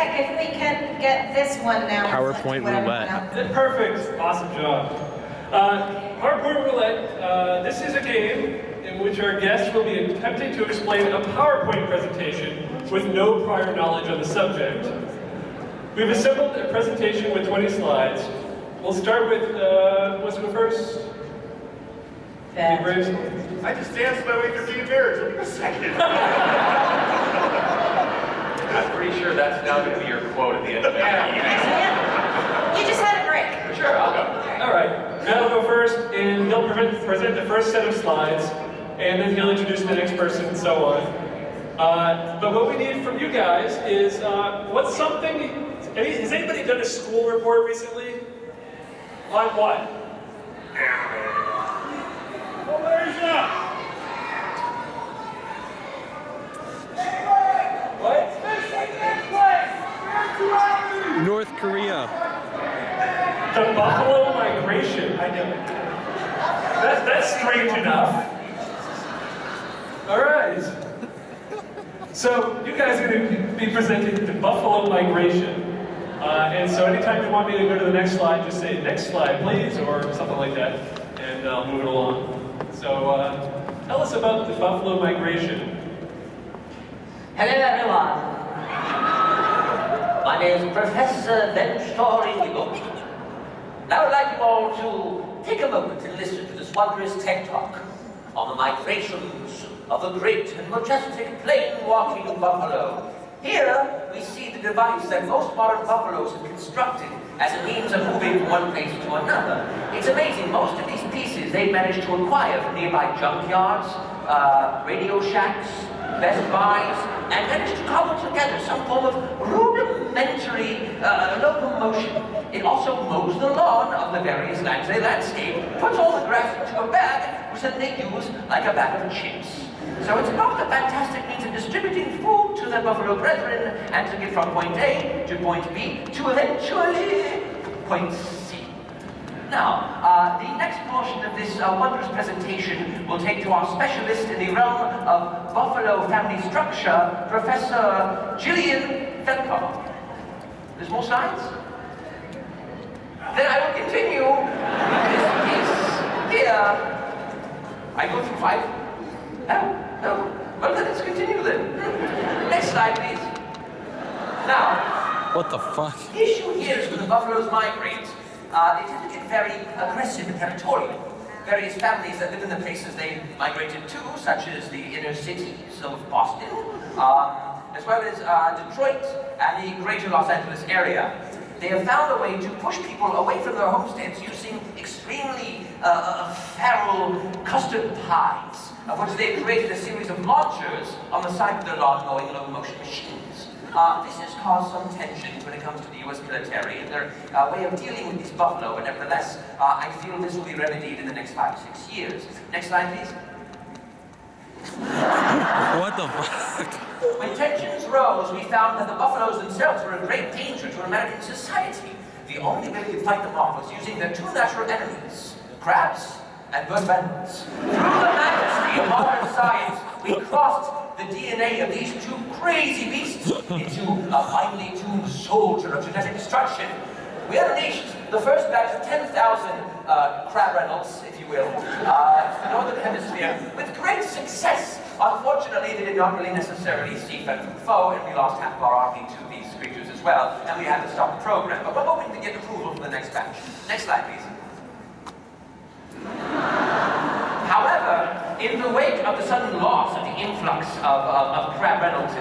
heck, if we can get this one now. PowerPoint roulette. Perfect. Awesome job. PowerPoint roulette. This is a game in which our guests will be attempting to explain a PowerPoint presentation with no prior knowledge on the subject. We've assembled a presentation with 20 slides. We'll start with, who wants to go first? Yeah. I just danced my way through 2 beers. Give me a second. I'm pretty sure that's now going to be your quote at the end of it. You just had a break. Sure, I'll go. All right, Matt will go first, and he'll present the first set of slides, and then he'll introduce the next person, and so on. But what we need from you guys is, what's something, has anybody done a school report recently? On what? Malaysia! What? North Korea. The buffalo migration. I know. That's strange enough. All right. So you guys are going to be presenting the buffalo migration. And so anytime you want me to go to the next slide, just say, next slide, please, or something like that, and I'll move it along. So tell us about the buffalo migration. Hello, everyone. My name is Professor Venstory. I would like you all to take a moment and listen to this wondrous TED Talk on the migrations of the great and majestic plain-walking buffalo. Here, we see the device that most modern buffaloes have constructed as a means of moving from one place to another. It's amazing, most of these pieces they've managed to acquire from nearby junkyards, radio shacks, Best Buys, and managed to cobble together some form of rudimentary locomotion. It also mows the lawn of the various lands they landscape, puts all the grass into a bag, which then they use like a bag of chips. So it's both a fantastic means of distributing food to their buffalo brethren and to get from point A to point B to eventually point C. Now, the next portion of this wondrous presentation will take to our specialist in the realm of buffalo family structure, Professor Gillian Felker. There's more slides? Then I will continue with this piece here. I go through 5? No. Well, then let's continue then. Next slide, please. Now, What the fuck? the issue here is when the buffaloes migrate, they tend to get very aggressive and territorial. Various families that live in the places they migrated to, such as the inner cities of Boston, as well as Detroit and the greater Los Angeles area. They have found a way to push people away from their homesteads using extremely feral custard pies, of which they have created a series of launchers on the side of their lawn-mowing locomotion machines. This has caused some tensions when it comes to the U.S. military and their way of dealing with these buffalo, but nevertheless, I feel this will be remedied in the next 5 to 6 years. Next slide, please. What the fuck? When tensions rose, we found that the buffaloes themselves were a great danger to American society. The only way we could fight them off was using their 2 natural enemies, crabs and bird bandits. Through the majesty of modern science, we crossed the DNA of these 2 crazy beasts into a finely tuned soldier of genetic destruction. We unleashed the first batch of 10,000 crab Reynolds, if you will, the Northern Hemisphere, with great success. Unfortunately, they did not really necessarily see foe from foe, and we lost half of our army to these creatures as well, and we had to stop the program. But we're hoping to get approval for the next batch. Next slide, please. However, in the wake of the sudden loss of the influx of crab Reynolds,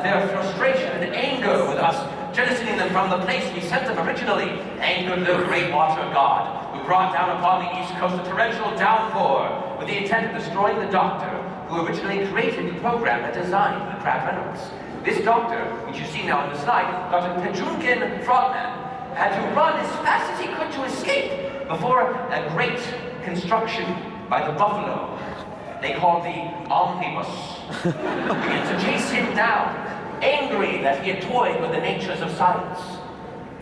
their frustration and anger with us, jettisoning them from the place we sent them originally, angered the great water god, who brought down upon the East Coast a torrential downpour with the intent of destroying the doctor who originally created the program that designed the crab Reynolds. This doctor, which you see now on the slide, Dr. Pejunkin Frogman, had to run as fast as he could to escape before a great construction by the buffalo they called the omnibus began to chase him down, angry that he had toyed with the natures of science.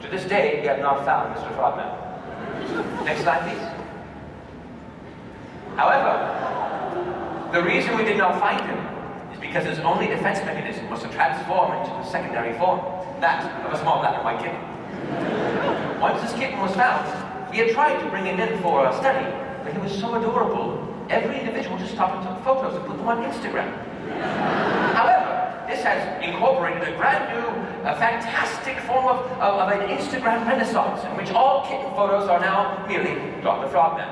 To this day, we have not found Mr. Frogman. Next slide, please. However, the reason we did not find him is because his only defense mechanism was to transform into a secondary form, that of a small black and white kitten. Once this kitten was found, we had tried to bring him in for a study, but he was so adorable, every individual just stopped and took photos and put them on Instagram. However, this has incorporated a brand new, fantastic form of an Instagram renaissance, in which all kitten photos are now merely Dr. Frogman.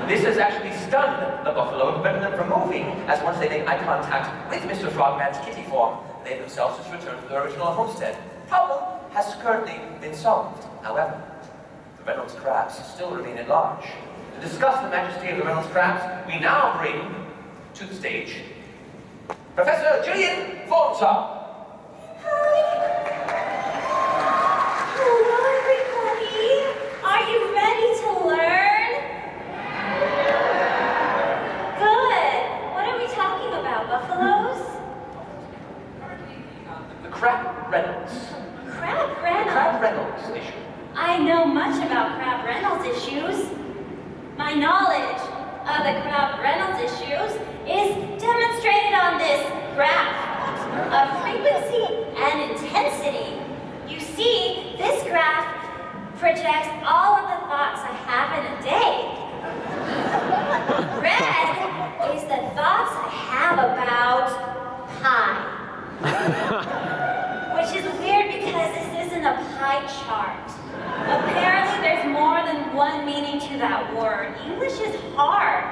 This has actually stunned the buffalo and prevented them from moving, as once they make eye contact with Mr. Frogman's kitty form, they themselves just return to their original homestead. Problem has currently been solved. However, the Reynolds crabs still remain at large. To discuss the majesty of the Reynolds crabs, we now bring to the stage Professor Julian Thornton. Hello, everybody. Are you ready to learn? Good. What are we talking about, buffaloes? The Crab Reynolds. Crab Reynolds. Crab Reynolds issue. I know much about Crab Reynolds issues. My knowledge of the Crab Reynolds issues is demonstrated on this graph of frequency and intensity. You see, this graph projects all of the thoughts I have in a day. Red is the thoughts I have about pie. Which is weird because this isn't a pie chart. Apparently there's more than one meaning to that word. English is hard.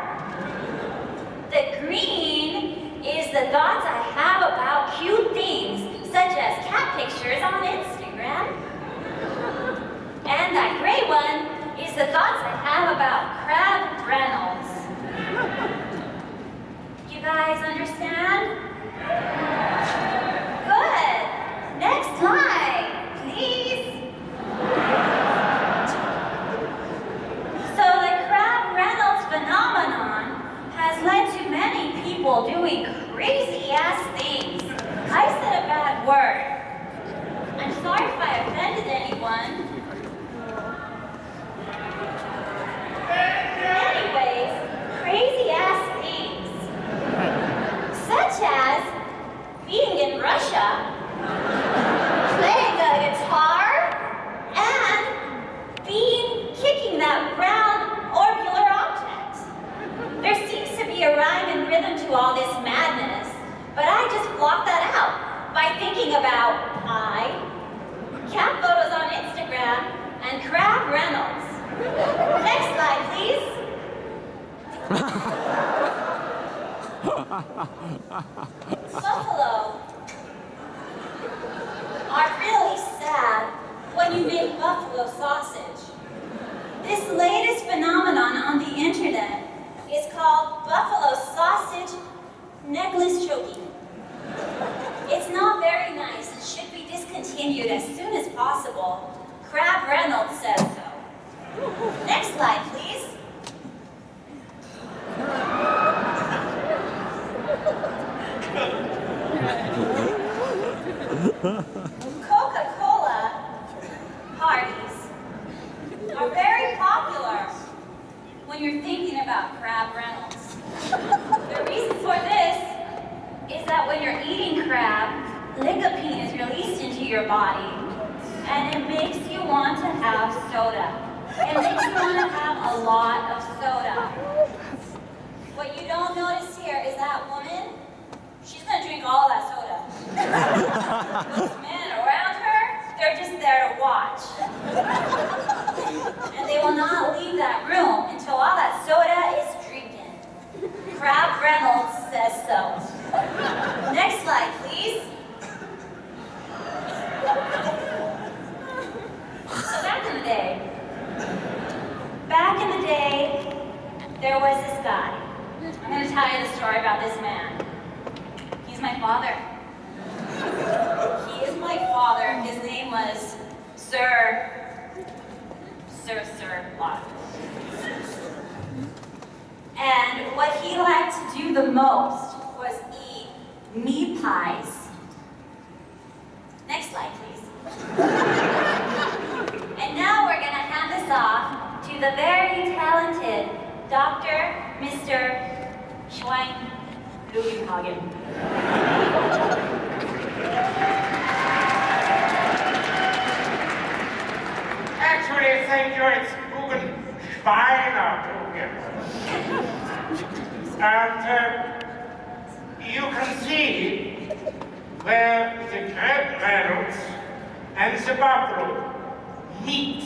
The green is the thoughts I have about cute things, such as cat pictures on Instagram. And that gray one is the thoughts I have about Crab Reynolds. You guys understand? Good. Next slide, please. So the Crab Reynolds phenomenon has led to many people doing crazy-ass things. I said a bad word. I'm sorry if I offended anyone. Anyways, crazy-ass things. Such as being in Russia, playing a guitar, and kicking that round orbular object. There seems to be a rhyme and rhythm to all this madness, but I just blocked that out by thinking about pie, cat photos on Instagram, and Crab Reynolds. Next slide, please. Buffalo are really sad when you make buffalo sausage. This latest phenomenon on the internet is called buffalo sausage necklace choking. It's not very nice and should be discontinued as soon as possible. Crab Reynolds says so. Next slide, please. Coca-Cola parties are very popular when you're thinking about Crab Reynolds. The reason for this is that when you're eating crab, lycopene is released into your body, and it makes you want to have soda. It makes you want to have a lot of soda. What you don't notice here is that woman, she's going to drink all that soda. Those men around her, they're just there to watch. And they will not leave that room until all that soda is drinking. Crab Reynolds says so. Next slide, please. So back in the day, there was this guy. I'm going to tell you the story about this man. He's my father. He is my father. His name was Sir Lot. And what he liked to do the most was eat meat pies. Next slide, please. And now we're going to hand this off to the very talented Dr. Mr. Schwein. Lugenhagen. Actually, thank you, it's Guggenschweiner. And you can see where the Crab Reynolds and the Buffalo meet,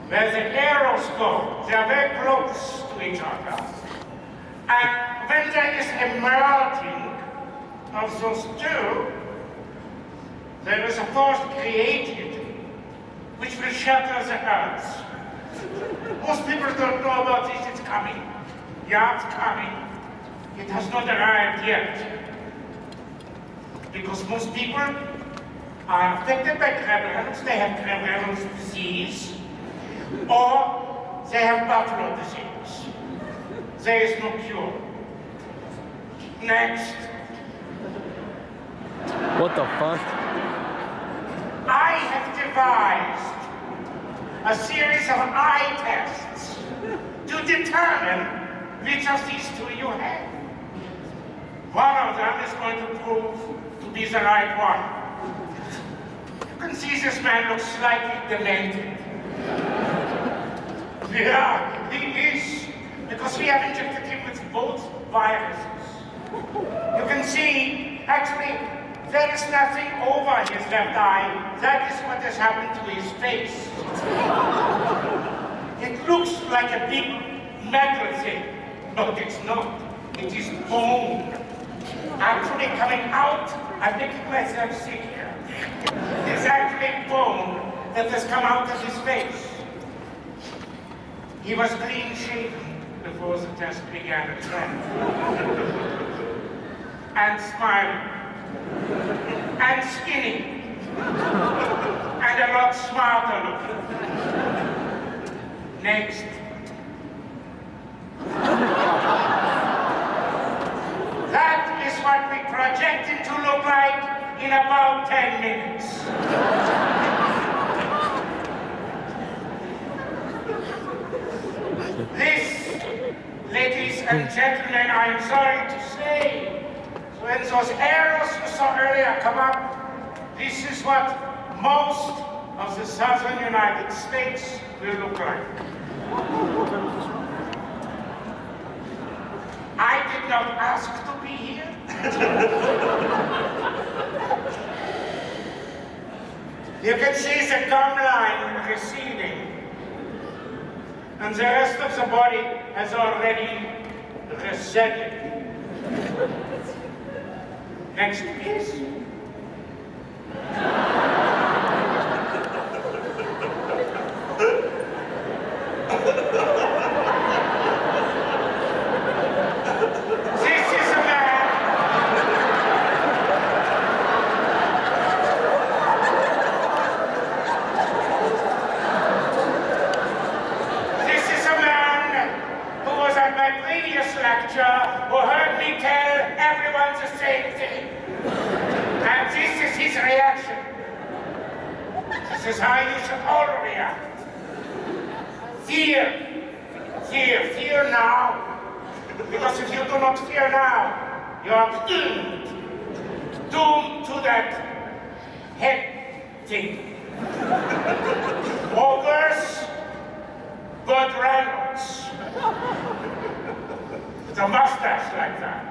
where the arrows go. They are very close to each other. And when there is a merging of those two, there is a force created which will shatter the earth. Most people don't know about this, it's coming. Yeah, it's coming. It has not arrived yet. Because most people are affected by Krabbe-Reynolds. They have Krabbe-Reynolds disease, or they have buffalo disease. There is no cure. Next. What the fuck? I have devised a series of eye tests to determine which of these two you have. One of them is going to prove to be the right one. You can see this man looks slightly demented. Yeah, he is, because we have injected him with both viruses. You can see, actually, there is nothing over his left eye. That is what has happened to his face. It looks like a big metal thing, but it's not. It is bone. Actually coming out, I'm making myself sick here. It's actually bone that has come out of his face. He was clean shaven before the test began at 10. And smiling. And skinny. And a lot smarter looking. Next. That is what we project it to look like in about 10 minutes. This, ladies and gentlemen, I am sorry to say, when those arrows you saw earlier come up, this is what most of the southern United States will look like. I did not ask to be here. You can see the gum line receding, and the rest of the body has already receded. Next, please. Who heard me tell everyone the same thing. And this is his reaction. This is how you should all react. Fear. Fear. Fear now. Because if you do not fear now, you are doomed. Doomed to that head thing. Ogres, Bud Reynolds. With a mustache like that.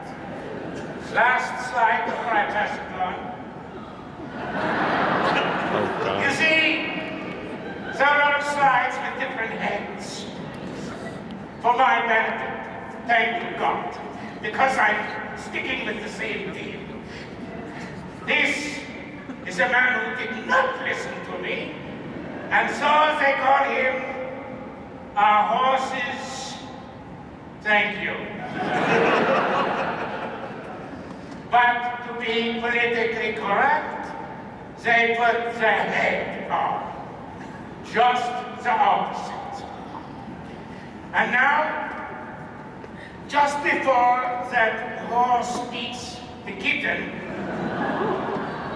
Last slide before I pass it on. Oh, You see, there are a lot of slides with different heads. For my benefit, thank you, God, because I'm sticking with the same theme. This is a man who did not listen to me, and so they call him a horse's thank you. But to be politically correct, they put the head on. Just the opposite. And now, just before that horse eats the kitten,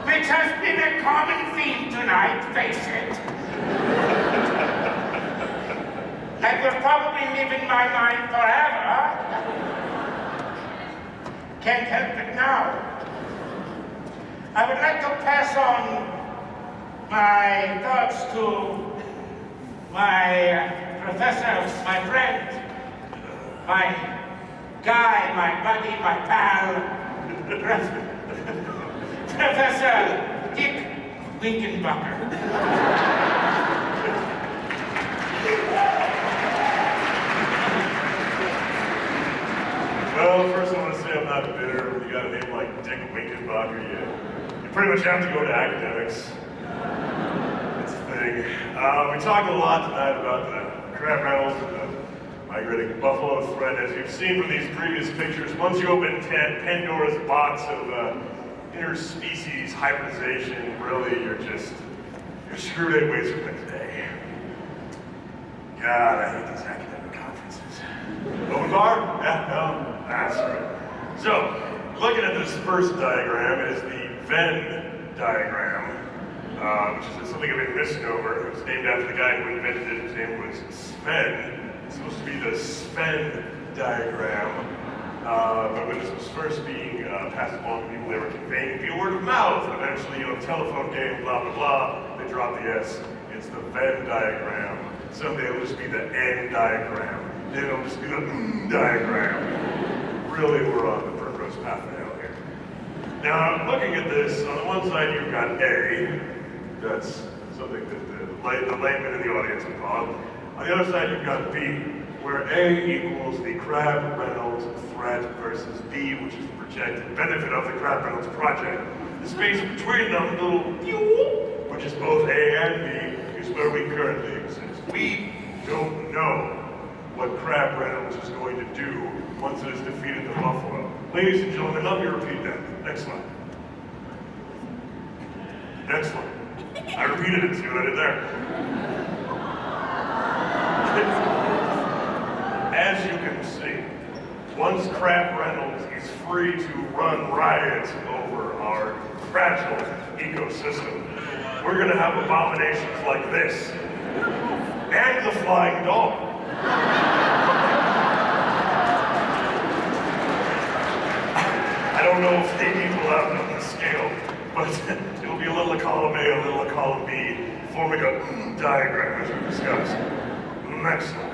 which has been a common theme tonight, face it, that will probably live in my mind forever, can't help it now. I would like to pass on my thoughts to my professor, my friend, my guy, my buddy, my pal, Professor Dick Winkenbacher. Well, first I want to say I'm not bitter. When you got a name like Dick Winkenbacher, you pretty much have to go to academics. It's a thing. We talked a lot tonight about the crab rattles and the migrating buffalo threat. As you've seen from these previous pictures, once you open Pandora's box of interspecies hybridization, really you're screwed 8 ways from the next day. God, I hate these academic conferences. Open bar? Yeah, no? That's right. So, looking at this first diagram, it is the Venn diagram, which is something of a misnomer. It was named after the guy who invented it. His name was Sven. It's supposed to be the Sven diagram. But when this was first being passed along to people, they were conveying via word of mouth. Eventually, telephone game, blah, blah, blah. They dropped the S. It's the Venn diagram. Someday it'll just be the N diagram. Then it'll just be the diagram. Really, we're on the primrose path to hell here. Now, looking at this, on the one side you've got A. That's something that the layman in the audience would call it. On the other side you've got B, where A equals the Crab-Reynolds threat versus B, which is the projected benefit of the Crab-Reynolds project. The space between them, little which is both A and B, is where we currently exist. We don't know what Crab Reynolds is going to do once it has defeated the buffalo. Ladies and gentlemen, let me repeat that. Next slide. Next slide. I repeated it, see what I did there? As you can see, once Crab Reynolds is free to run riot over our fragile ecosystem, we're gonna have abominations like this. And the flying dog. I don't know if they equal out on the scale, but it'll be a little of column A, a little of column B, forming a diagram as we discussed. Next slide.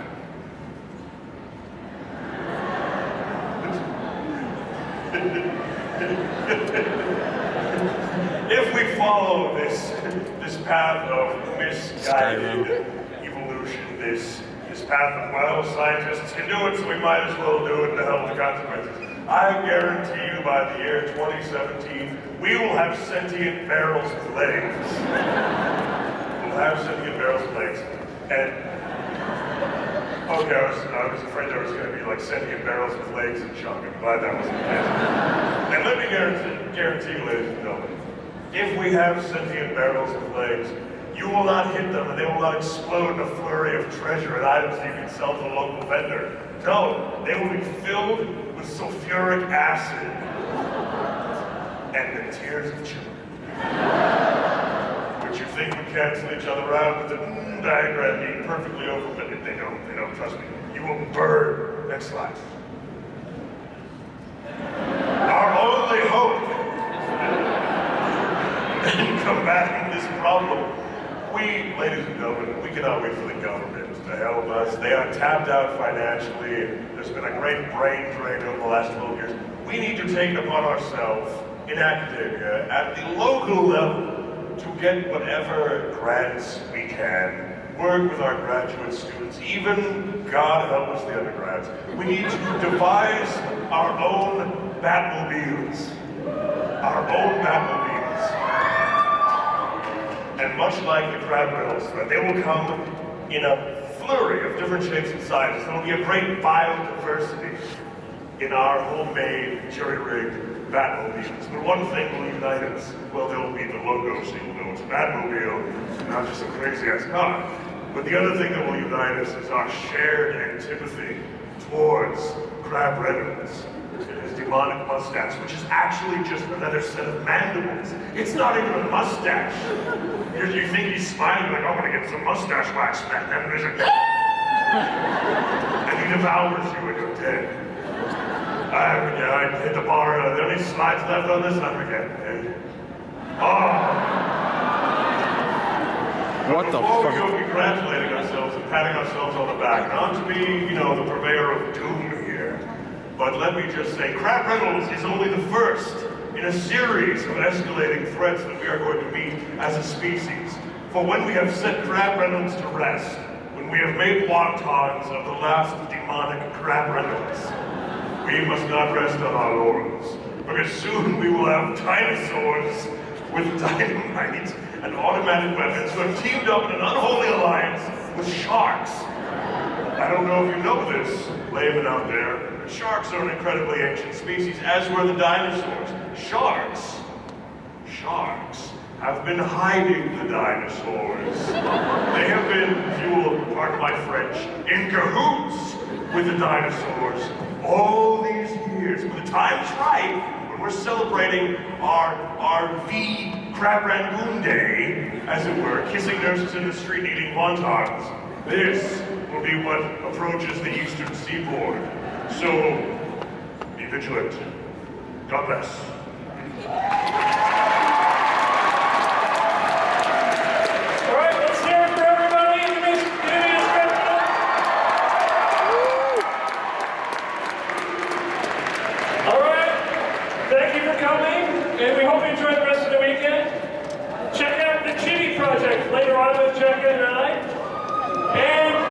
If we follow this path of misguided evolution, this path of, well, scientists can do it, so we might as well do it, and the hell with the consequences. I guarantee you by the year 2017, we will have sentient barrels with legs. We'll have sentient barrels with legs. And, okay, I was afraid there was going to be like sentient barrels with legs and junk. I'm glad that wasn't the case. And let me guarantee you, ladies and gentlemen, if we have sentient barrels with legs, you will not hit them and they will not explode in a flurry of treasure and items that you can sell to the local vendor. No, they will be filled with sulfuric acid and the tears of children. Which you think would cancel each other out with the diagram being perfectly open, but they don't, trust me. You will burn. Next slide. Our only hope in combating this problem, we, ladies and gentlemen, we cannot wait for the government to help us. They are tapped out financially. There's been a great brain drain over the last 12 years. We need to take it upon ourselves in academia, at the local level, to get whatever grants we can, work with our graduate students, even, God help us, the undergrads. We need to devise our own Batmobiles. Our own Batmobiles. And much like the Crab Reynolds threat, they will come in a flurry of different shapes and sizes. There will be a great biodiversity in our homemade, jury-rigged Batmobiles. But one thing will unite us. Well, there will be the logo, so you'll know it's a Batmobile, not just a crazy-ass car. But the other thing that will unite us is our shared antipathy towards Crab Reynolds and his demonic mustache, which is actually just another set of mandibles. It's not even a mustache. You think he's smiling like, I'm gonna get some mustache wax back, and then there's a and he devours you when you're dead. I hit the bar. Are there any slides left on this? I forget. What the Before we fuck? go congratulating ourselves and patting ourselves on the back, not to be, the purveyor of doom here, but let me just say, Crab Reynolds is only the first in a series of escalating threats that we are going to meet as a species. For when we have set Crab Reynolds to rest, when we have made wontons of the last demonic Crab Reynolds, we must not rest on our laurels, because soon we will have dinosaurs with dynamite and automatic weapons who have teamed up in an unholy alliance with sharks. I don't know if you know this, layman out there, but sharks are an incredibly ancient species, as were the dinosaurs. Sharks have been hiding the dinosaurs. They have been, if you will pardon my French, in cahoots with the dinosaurs all these years. When the time's right, when we're celebrating our V Crab Rangoon Day, as it were, kissing nurses in the street eating wontons, this will be what approaches the eastern seaboard. So, be vigilant. God bless. All right, let's hear it for everybody in the Unscripted. All right, thank you for coming, and we hope you enjoy the rest of the weekend. Check out the Chibi Project later on with Jacka and I.